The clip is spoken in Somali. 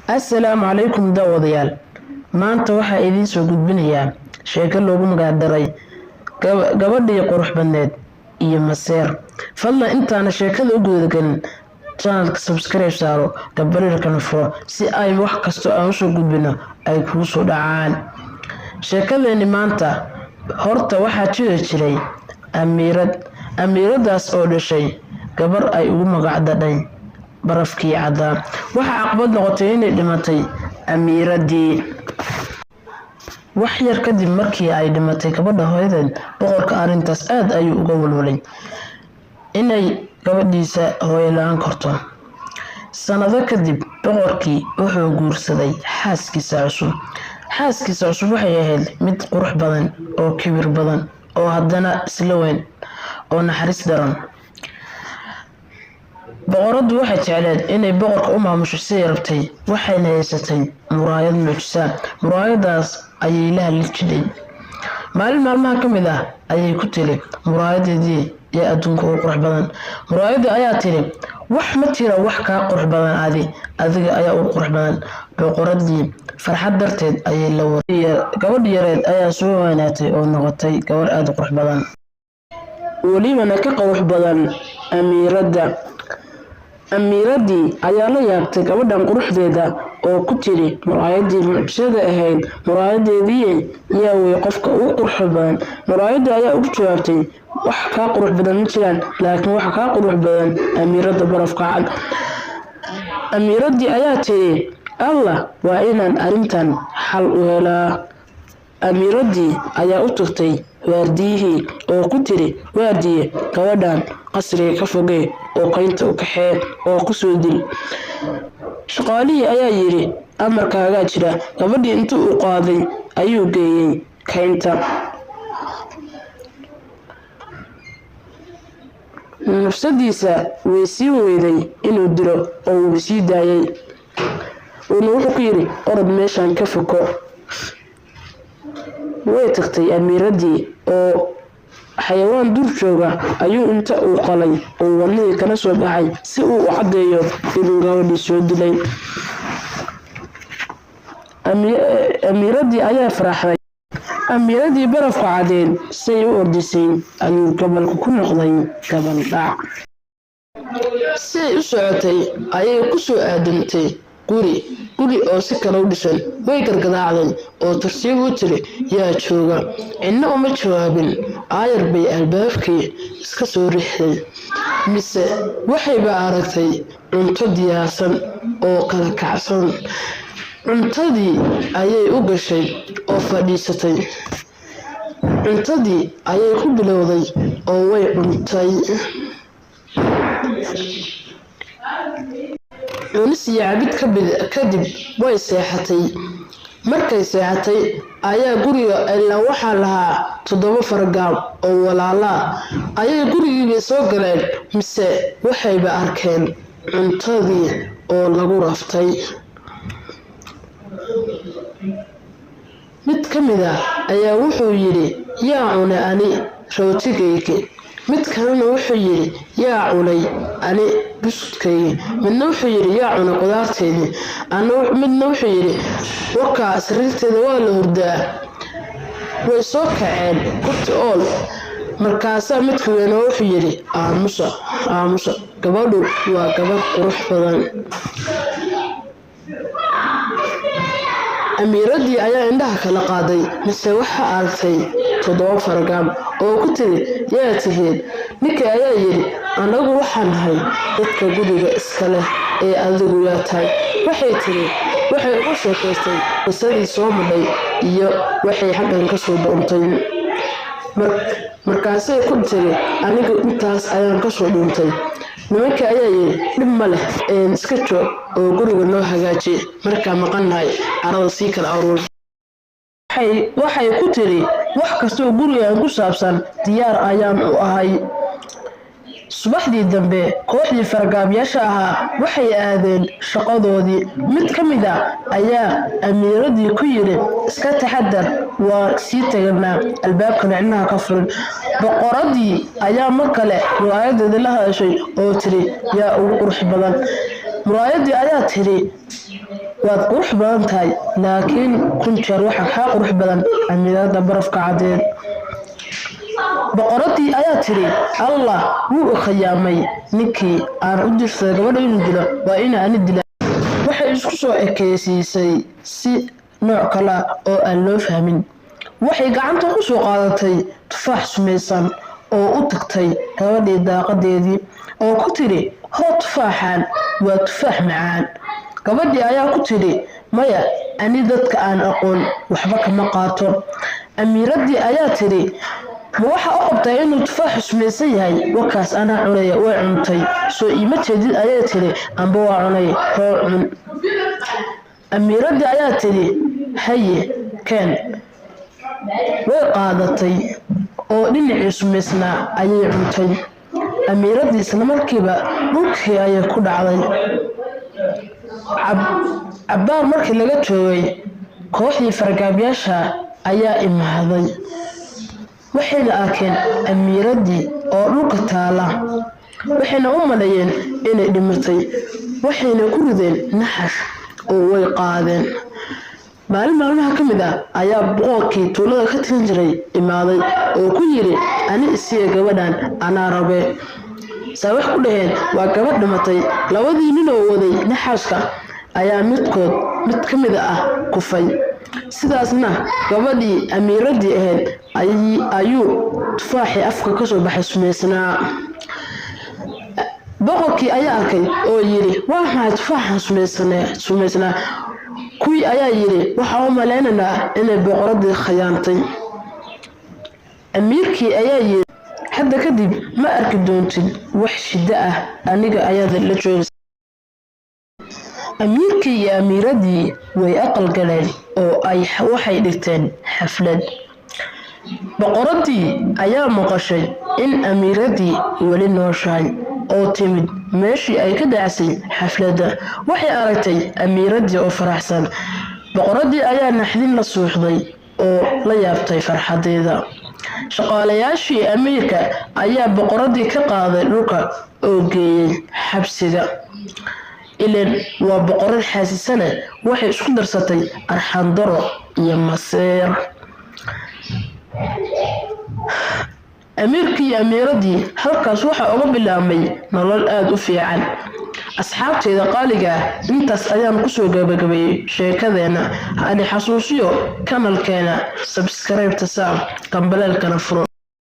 Assalaamu calaykum daawadayaal. Maanta waxaa idiin soo gudbinayaa sheeko loogu magac daray gabadhii qurux badneed iyo maseer. Fadlan intaana sheekada u gudagalin channelka subscribe saaro gabadhirkan furo si ay wax kasto aan soo gudbino ay kugu soo dhacaan. Sheekadeeni maanta horta waxaa jiray amiiradaas oo dhashay gabar ay ugu magac daday barafkii cadda. Waxa caqabad noqotay inay dhimatay amiiradii. wax yar kadib markii ay dhimatay gabadha hooyadeed, boqorka arintaas aad ayuu uga walwalay inay gabadhiisa hooyo la'aan karto. Sanado kadib, boqorkii wuxuu guursaday xaaskiisa cusub. Xaaskiisa cusub waxay ahayd mid qurux badan oo kibir badan oo haddana isla weyn oo naxariis daran. boqoradu waxay jecleed inay boqorka u maamusho si rabtay, waxayna haysatay muraayad muujisa. muraayadaas ayay la hadli jirtay. maalin maalmaha ka mid ah ayay ku tiri muraayadeedii ee adduunka ugu qurux badan. muraayadii ayaa tiri, wax ma jira wax ka qurux badan adiga ayaa ugu qurux badan. boqoradii farxad darteed ayay la wareeyay. gabadh yareed ayaa soo weynaatay oo noqotay gabar aad u qurux badan, walibana ka qurux badan amiiradii ayaa la yaabtay gabadhan quruxdeeda oo ku tiri muraayadii mucjisada ahayd, muraayadeedii yaa way qofka ugu qurux badan. muraayadii ayaa ugu jawaabtay, wax ka qurux badan ma jiraan, laakiin waxa ka qurux badan amiirada barafka cad. amiiradii ayaa tiri, allah, waa inaan arintan xal u helaa. amiiradii ayaa u tagtay waardiyihii oo ku tiri, waardiye, gabadhan qasriga ka fogee oo qaynta u kaxee oo ku soo dil. shaqaalihii ayaa yiri, amarkaaga jira. gabadhii intuu u qaaday ayuu geeyay kaynta. nafsadiisa way sii weyday inuu dilo oo uu sii daayay. wuxuu ku yiri, orod meeshan ka foko. way tagtay amiiradii oo xayawaan dur jooga ayuu inta uu qalay oo wadnihii kala soo baxay si uu u caddeeyo inuu gabadhii soo dilay. amiiradii ayaa faraxday. amiiradii barafka cadeen say u ordisay ayuu gabalku ku noqday gabal dhac. si ay u socotay ayay ku soo aadantay guri oo si kale u dhisan. way gargadaacday oo tartiib u tiri, yaa jooga. cidna uma jawaabin. aayar bay albaabkii iska soo riixday. mise waxayba aragtay cunto diyaarsan oo kala kacsan. cuntadii ayay u gashay oo fadhiisatay. cuntadii ayay ku bilowday oo way cuntay. cunis iyo cabid kadib way seexatay. markay seexatay ayaa guriga ilaa waxaa lahaa 7 fargaab oo walaala ayay gurigiiba soo galeen. mise waxayba arkeen cuntadii oo lagu raftay. mid ka mid ah ayaa wuxuu yiri, yaa cunay ani rootigayga. mid kalena wuxuu yiri, yaa cunay ani buskudkayga. midna wuxuu yiri, yaa cunay qudaarteedii. midna wuxuu yiri, warkaa sariirteeda waa la hurdaa. way soo kaceen kurti ool. markaasaa midka weyn wuxuu yiri, aamusa, gabadhu waa gabadh qurux badan. amiiradii ayaa indhaha kala qaaday. mise waxaa aragtay 7 fargaab oo ku tiri, yaa tihiin? ninka ayaa yiri, anagu waxaan nahay dadka guriga iska leh ee adigu yaa tahay. waxay uga sheekaystay qisadii soo madhay iyo waxay xaggan ka soo dhuuntay. markaasay ku tiri, anigu intaas ayaan ka soo dhuuntay. nimanka ayaa yiri, dhib ma leh, iska joog oo guriga noo hagaaji. markaa maqannahay carada sii kala aruur. waxay ku tiri, wax kastoo gurigaan ku saabsan diyaar ayaan u ahay. subaxdii dambe, kooxdii fargaabyaasha ahaa waxay aadeen shaqadoodii. mid ka mid ah ayaa amiiradii ku yiri, iska taxadar, waa sii tagnaa, albaabka cidnaha ka furin. boqoradii ayaa mar kale muraayadeedii la hadashay oo tiri, yaa ugu qurux badan. muraayadii ayaa tiri, waad qurux badan tahay laakiin kun jeer waxa ka qurux badan amiirada barafka cadeed boqoradii ayaa tiri allah wuu khiyaamay ninkii aan u dirsaday gabadha inuu dilo waa inaan dila waxay isku soo ekeysiisay si nooc kale oo aan loo fahmin waxay gacanta ku soo qaadatay tufaax sumaysan oo u tagtay gabadhii daaqadeedii oo ku tiri hoo tufaaxan waa tufaax macaan gabadhii ayaa ku tiri maya ani dadka aan aqoon waxba kama qaato amiiradii ayaa tiri ma waxa u qabtay inuu tufaax sumaysan yahay wakaas ana cunay way cuntay soo iima jeedid ayaa tiri amba waa cunay hoo cun amiiradii ayaa tiri haye keen way qaadatay oo dhinacii sumaysnaa ayay cuntay amiiradii isla markiiba dhulkii ayay ku dhacday cabbaar markii laga joogay kooxdii fargaabyasha ayaa imaaday waxayna arkeen amiiradii oo dhulka taala waxayna u maleeyeen inay dhimatay waxayna ku rideen naxash oo way qaadeen maalmaha ka mid ah ayaa boqorkii tuulada ka tirsan jiray imaaday oo ku yiri ani isiga gabadhan ana rabe saawax ku dhaheen waa gabadh dhimatay labadii nin oo waday naxashka ayaa mid ka mid ah kufay sidaasna gabadhii amiiradii ahayd ayuu tufaaxi afka ka soo baxay sumaysnaa boqorkii ayaa arkay oo yiri waa maxay tufaaxan sumaysnaa kuwii ayaa yiri waxa uu maleynayaa inay boqoradii khiyaantay amiirkii ayaa yiri hadda kadib ma arki doontid wax shida ah aniga ayaa la joogay amiirkii iyo amiiradii way aqal galeen oo ay waxay dhigteen xaflad boqoradii ayaa maqashay in amiiradii wali nooshahay oo timid meeshii ay ka dhacsay xafladda waxay aragtay amiiradii oo faraxsan boqoradii ayaa naxdin la suuxday oo la yaabtay farxadeeda shaqaalayaashii amiirka ayaa boqoradii ka qaaday dhulka oo geeyay xabsiga ileen waa boqorad xaasisana waxay isku darsatay arxandaro iyo maseer amiirkii amiiradii halkaas waxa uga bilaabmay nolol aad u fiican asxaabteeda qaaliga intaas ayaan ku soo gabagabeeyay sheekadeena hadi xasuusiyo kanalkeena subscribe ta saar kambalelkana furo